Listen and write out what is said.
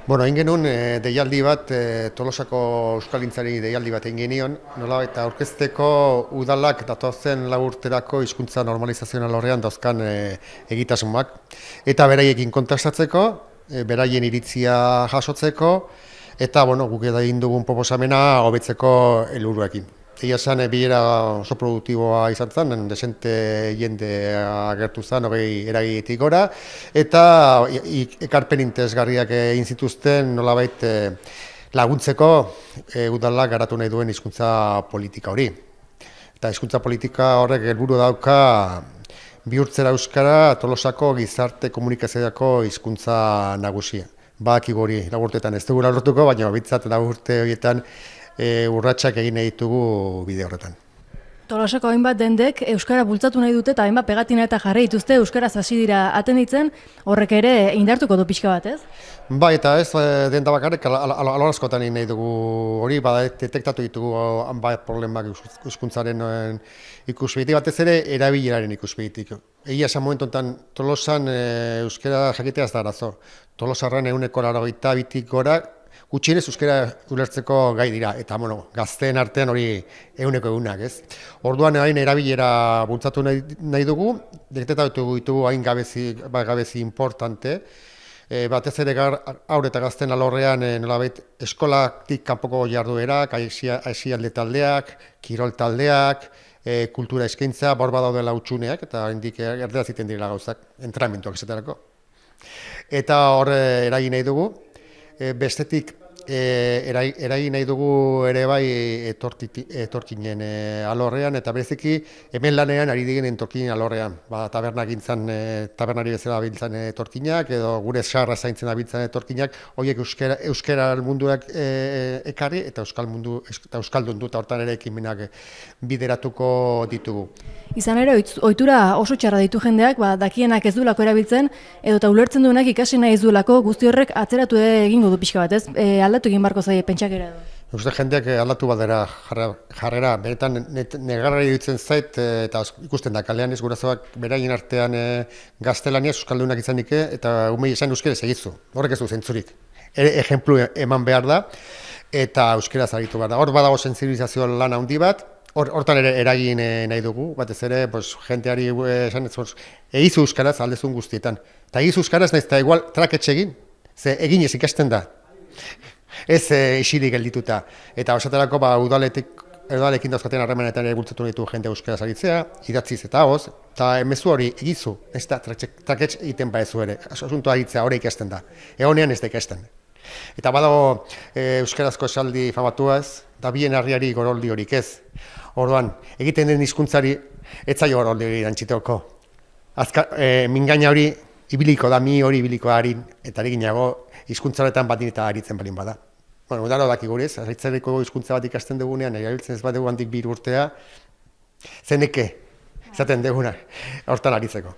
Bueno, egin genuen deialdi bat, Tolosako euskalgintzari deialdi bat egin genion, nola eta aurkezteko udalak datozen lau urterako hizkuntza normalizazioen alorrean dauzkan egitasmoak. Eta beraiekin kontrastatzeko, beraien iritzia jasotzeko, eta guk egin dugun proposamena hobetzeko helburuekin. Egia esan, bilera oso produktiboa izan zen, desente jende agertu zen, eragiletik gora, eta ekarpen interesgarriak egin zituzten nolabait laguntzeko udalak garatu nahi duen hizkuntza politika hori. Eta hizkuntza politika horrek helburu dauka bihurtzera euskara Tolosako gizarte komunikaziorako hizkuntza nagusia. Badakigu hori lau urteetan ez dugu lortuko, baina bintzat lau urte horietan urratsak egin nahi ditugu bide horretan. Tolosako hainbat dendek euskara bultzatu nahi dute eta hainbat pegatina eta jarri dituzte euskaraz hasi dira atenditzen, horrek ere indartuko du pixka bat, ez? Bai, eta ez denda bakarrik alor askotan egin nahi dugu hori, detektatu ditugu hainbat problemak hizkuntzaren ikuspegitik, batez ere erabileraren ikuspegitik. Egia esan momentu honetan Tolosan euskara jakitea ez da arazo. Tolosarren 92tik gora gutxienez euskara ulertzeko gai dira, eta gazteen artean hori 100%, ez? Orduan hain erabilera bultzatu nahi dugu, detektatu ditugu hain gabezi importante, batez ere haur eta gazten alorrean nolabait eskolatik kanpoko jarduerak, aisialdi taldeak, kirol taldeak, kultura eskaintza, bor badaudela hutsuneak, eta hendik erderaz egiten direla gauzak, entrenamenduak esaterako. Eta hor eragin nahi dugu, bestetik eragin nahi dugu ere bai etorkinen alorrean, eta bereziki hemen lanean ari diren etorkinen alorrean. Tabernari bezala biltzen etorkinak, edo gure sarra zaintzen abiltzen etorkinak, horiek euskara munduak ekarri eta euskaldun dut, hortan ere ekimenak bideratuko ditugu. Izan ere, ohitura oso txarra ditu jendeak, dakienak ez duelako erabiltzen, edo eta ulertzen duenak ikasi nahi ez duelako, guzti horrek atzeratu egingo du pixka bat, ez? Aldatu egin barko zaie pentsakera edo. Uste jendeak aldatu badera jarrera, benetan negarra iruditzen zait, eta ikusten da kalean ez gurasoak beraien artean gaztelaniaz euskaldunak izanik, eta umei esan euskaraz egizu, horrek ez du zentzurik. Ejemplu eman behar da, eta euskaraz aritu behar da. Hor badago sentsibilizazio lan handi bat, hortan ere eragin nahi dugu, batez ere, jenteari esan egizu euskaraz aldezun guztietan. Eta egizu euskaraz nahiz eta igual traketxe egin, ze eginez ikasten da. Ez isirik geldituta. Eta osaterako udalekin dauzkaten harremanetan ere bultzatu ditu jende euskaraz aritzea, idatziz eta hoz, eta mezu hori egizu, ez da traketxe egiten baezu ere, asunto aritzea hori ikasten da. Egonean ez da ikasten. Eta badago euskarazko esaldi famatuaz, da bien harriari goroldi horik ez. Orduan, egiten den hizkuntzari ez zaio goroldi hori erantziteko. Mingaina hori ibiliko da, mi hori ibiliko harin, eta eginago hizkuntzaretan bat eta aritzen balin bada. Udaro dakigu ez, aritzereko hizkuntza bat ikasten dugunean, erabiltzen ez bat dugu handik 2 urtea, zeneke, izaten duguna, hortan aritzeko.